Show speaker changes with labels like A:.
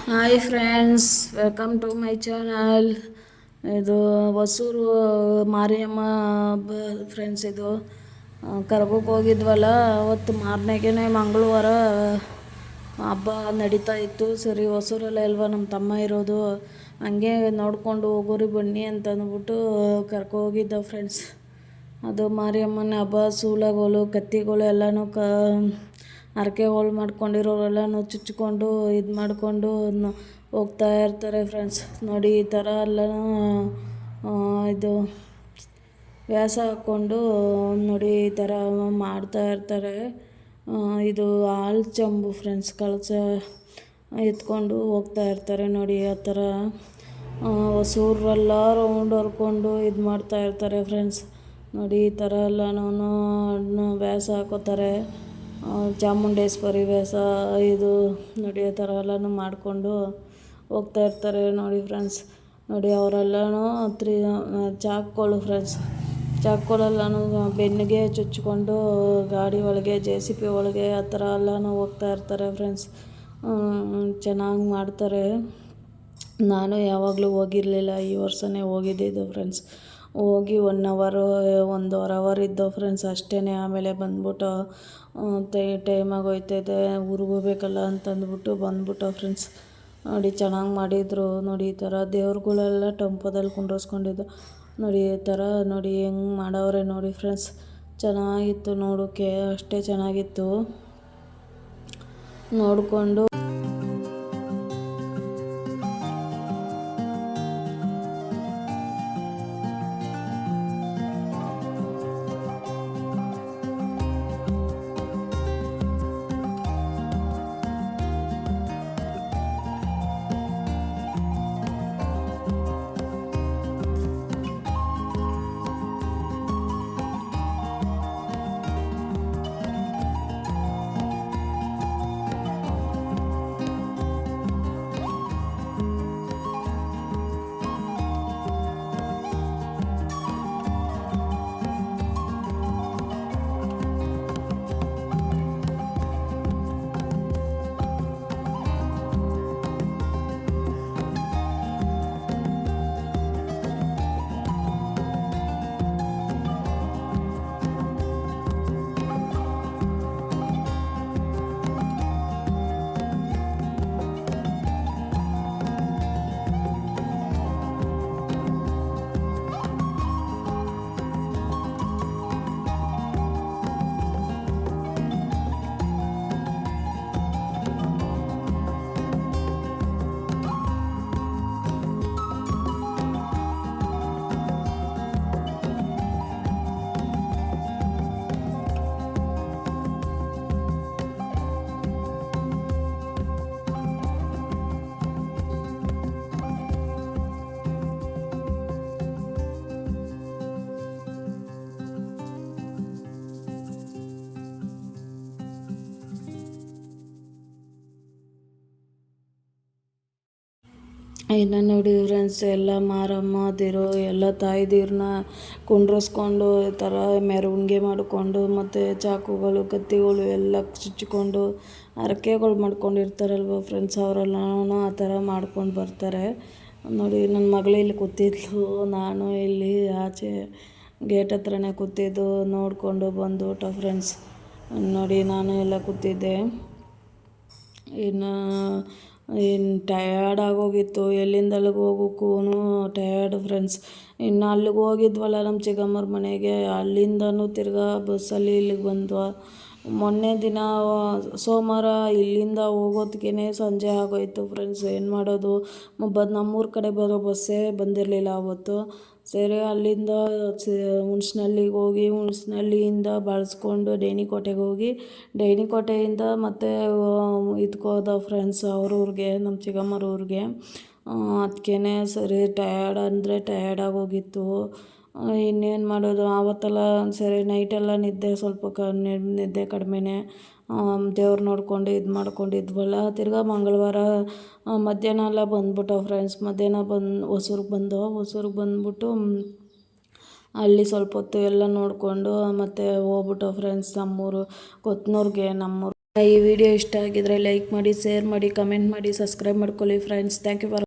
A: Hi friends, welcome to my channel. ಇದು Hosur Mariyamma friends. ಇದು ಕರ್ಗೋಕ್ಕೆ ಹೋಗಿದ್ವಲ್ಲ, ಅವತ್ತು ಮಾರನೆಗೆ ಮಂಗಳವಾರ ಹಬ್ಬ ನಡೀತಾ ಇತ್ತು. ಸರಿ, ಹೊಸೂರಲ್ಲೇ ಅಲ್ವಾ ನಮ್ಮ ತಮ್ಮ ಇರೋದು, ಹಂಗೆ ನೋಡ್ಕೊಂಡು ಹೋಗೋರಿ ಬನ್ನಿ ಅಂತ ಅಂದ್ಬಿಟ್ಟು ಹೋಗಿದ್ದ ಫ್ರೆಂಡ್ಸ್. ಅದು ಮಾರಿಯಮ್ಮನ ಹಬ್ಬ, ಸೂಲಗಳು, ಕತ್ತಿಗಳು ಎಲ್ಲನೂ ಹರಕೆಗಳು ಮಾಡ್ಕೊಂಡಿರೋರೆಲ್ಲನೂ ಚುಚ್ಕೊಂಡು ಇದು ಮಾಡಿಕೊಂಡು ಹೋಗ್ತಾ ಇರ್ತಾರೆ ಫ್ರೆಂಡ್ಸ್. ನೋಡಿ, ಈ ಥರ ಎಲ್ಲನೂ ಇದು ವ್ಯಾಸ ಹಾಕ್ಕೊಂಡು ನೋಡಿ ಈ ಥರ ಮಾಡ್ತಾ ಇರ್ತಾರೆ. ಇದು ಹಾಲು ಚಂಬು ಫ್ರೆಂಡ್ಸ್, ಕಳಸ ಎತ್ಕೊಂಡು ಹೋಗ್ತಾ ಇರ್ತಾರೆ. ನೋಡಿ, ಆ ಥರ ಹೊಸೂರೆಲ್ಲ ರೌಂಡ್ ಹೊರ್ಕೊಂಡು ಇದು ಮಾಡ್ತಾ ಇರ್ತಾರೆ ಫ್ರೆಂಡ್ಸ್. ನೋಡಿ, ಈ ಥರ ಎಲ್ಲನೂ ವ್ಯಾಸ ಹಾಕೋತಾರೆ. ಚಾಮುಂಡೇಶ್ವರಿ ವ್ಯಾಸ, ಇದು ನೋಡಿ ಆ ಥರ ಎಲ್ಲನೂ ಮಾಡಿಕೊಂಡು ಹೋಗ್ತಾ ಇರ್ತಾರೆ. ನೋಡಿ ಫ್ರೆಂಡ್ಸ್, ನೋಡಿ ಅವರೆಲ್ಲನೂ ಚಾಕುಗಳು ಫ್ರೆಂಡ್ಸ್, ಚಾಕುಗಳೆಲ್ಲನೂ ಬೆನ್ನಿಗೆ ಚುಚ್ಕೊಂಡು ಗಾಡಿ ಒಳಗೆ, JCB ಒಳಗೆ ಆ ಥರ ಎಲ್ಲನೂ ಹೋಗ್ತಾ ಇರ್ತಾರೆ ಫ್ರೆಂಡ್ಸ್. ಚೆನ್ನಾಗಿ ಮಾಡ್ತಾರೆ. ನಾನು ಯಾವಾಗಲೂ ಹೋಗಿರಲಿಲ್ಲ, ಈ ವರ್ಷವೇ ಹೋಗಿದ್ದಿದ್ದು ಫ್ರೆಂಡ್ಸ್. ಹೋಗಿ 1 ಅವರ್ 1.5 ಅವರ್ ಇದ್ದೋ ಫ್ರೆಂಡ್ಸ್ ಅಷ್ಟೇ. ಆಮೇಲೆ ಬಂದ್ಬಿಟ್ಟು ಟೈಮ್ ಆಗೋಯ್ತೈತೆ, ಊರಿಗೆ ಹೋಗ್ಬೇಕಲ್ಲ ಅಂತಂದ್ಬಿಟ್ಟು ಬಂದ್ಬಿಟ್ಟು ಫ್ರೆಂಡ್ಸ್. ನೋಡಿ, ಚೆನ್ನಾಗಿ ಮಾಡಿದರು. ನೋಡಿ, ಈ ಥರ ದೇವ್ರುಗಳೆಲ್ಲ ಟೆಂಪೋದಲ್ಲಿ ಕುಂಡ್ರಸ್ಕೊಂಡಿದ್ದು. ನೋಡಿ, ಈ ಥರ ನೋಡಿ ಹೆಂಗೆ ಮಾಡವ್ರೆ ನೋಡಿ ಫ್ರೆಂಡ್ಸ್. ಚೆನ್ನಾಗಿತ್ತು ನೋಡೋಕ್ಕೆ, ಅಷ್ಟೇ ಚೆನ್ನಾಗಿತ್ತು ನೋಡಿಕೊಂಡು. ಇನ್ನು ನೋಡಿ ಫ್ರೆಂಡ್ಸ್, ಎಲ್ಲ ಮಾರಮ್ಮದಿರು ಎಲ್ಲ ತಾಯಿದಿರನ್ನ ಕುಂಡ್ರಸ್ಕೊಂಡು ಈ ಥರ ಮೆರವಣಿಗೆ ಮಾಡಿಕೊಂಡು, ಮತ್ತು ಚಾಕುಗಳು, ಕತ್ತಿಗಳು ಎಲ್ಲ ಚುಚ್ಚಿಕೊಂಡು ಹರಕೆಗಳು ಮಾಡ್ಕೊಂಡಿರ್ತಾರಲ್ವ ಫ್ರೆಂಡ್ಸ್, ಅವರೆಲ್ಲನೂ ಆ ಥರ ಮಾಡ್ಕೊಂಡು ಬರ್ತಾರೆ. ನೋಡಿ, ನನ್ನ ಮಗಳು ಇಲ್ಲಿ ಕೂತಿದ್ಲು, ನಾನು ಇಲ್ಲಿ ಆಚೆ ಗೇಟ್ ಹತ್ರನೇ ಕೂತಿದ್ದು ನೋಡಿಕೊಂಡು ಬಂದುಬಿಟ್ಟು ಫ್ರೆಂಡ್ಸ್. ನೋಡಿ, ನಾನು ಎಲ್ಲ ಕೂತಿದ್ದೆ. ಇನ್ನು ಟಯರ್ಡ್ ಆಗೋಗಿತ್ತು, ಎಲ್ಲಿಂದ ಅಲ್ಲಿಗೆ ಹೋಗೋಕ್ಕೂ ಟಯರ್ಡ್ ಫ್ರೆಂಡ್ಸ್. ಇನ್ನು ಅಲ್ಲಿಗೆ ಹೋಗಿದ್ವಲ್ಲ ನಮ್ಮ ಚಿಕ್ಕಮ್ಮರ ಮನೆಗೆ, ಅಲ್ಲಿಂದನೂ ತಿರ್ಗಾ ಬಸ್ಸಲ್ಲಿ ಇಲ್ಲಿಗೆ ಬಂದ್ವ. ಮೊನ್ನೆ ದಿನ ಸೋಮವಾರ ಇಲ್ಲಿಂದ ಹೋಗೋದಕ್ಕೆ ಸಂಜೆ ಆಗೋಯ್ತು ಫ್ರೆಂಡ್ಸ್. ಏನು ಮಾಡೋದು, ನಮ್ಮೂರ ಕಡೆ ಬರೋ ಬಸ್ಸೇ ಬಂದಿರಲಿಲ್ಲ ಅವತ್ತು. ಸರಿ, ಅಲ್ಲಿಂದ ಹುಣಸನಳ್ಳಿಗೆ ಹೋಗಿ, ಹುಣಸನಳ್ಳಿಯಿಂದ ಬಳಸ್ಕೊಂಡು ಡೇಣಿಕೋಟೆಗೆ ಹೋಗಿ, ಡೇಣಿಕೋಟೆಯಿಂದ ಮತ್ತೆ ಇದಕ್ಕೋದ ಫ್ರೆಂಡ್ಸ್ ಅವ್ರೂರಿಗೆ, ನಮ್ಮ ಚಿಕ್ಕಮ್ಮರ ಊರಿಗೆ. ಅದಕ್ಕೇ ಸರಿ, ಟಯರ್ಡ್ ಅಂದರೆ ಟಯರ್ಡ್ ಆಗೋಗಿತ್ತು. ಇನ್ನೇನು ಮಾಡೋದು, ಆವತ್ತೆಲ್ಲ ಸರಿ ನೈಟೆಲ್ಲ ನಿದ್ದೆ ಸ್ವಲ್ಪ ನಿದ್ದೆ ಕಡಿಮೆನೇ. ದೇವ್ರು ನೋಡ್ಕೊಂಡು ಇದು ಮಾಡ್ಕೊಂಡಿದ್ವಲ್ಲ. ತಿರ್ಗಾ ಮಂಗಳವಾರ ಮಧ್ಯಾಹ್ನ ಎಲ್ಲ ಬಂದ್ಬಿಟ್ಟು ಫ್ರೆಂಡ್ಸ್. ಮಧ್ಯಾಹ್ನ ಹೊಸೂರಿಗೆ ಬಂದ್ಬಿಟ್ಟು ಅಲ್ಲಿ ಸ್ವಲ್ಪ ಹೊತ್ತು ಎಲ್ಲ ನೋಡಿಕೊಂಡು ಮತ್ತೆ ಹೋಗ್ಬಿಟ್ಟು ಫ್ರೆಂಡ್ಸ್ ನಮ್ಮೂರು ಕೊತ್ನೂರಿಗೆ. ನಮ್ಮೂರು ಈ ವಿಡಿಯೋ ಇಷ್ಟ ಆಗಿದ್ರೆ ಲೈಕ್ ಮಾಡಿ, ಶೇರ್ ಮಾಡಿ, ಕಮೆಂಟ್ ಮಾಡಿ, ಸಬ್ಸ್ಕ್ರೈಬ್ ಮಾಡ್ಕೊಳ್ಳಿ ಫ್ರೆಂಡ್ಸ್. Thank you for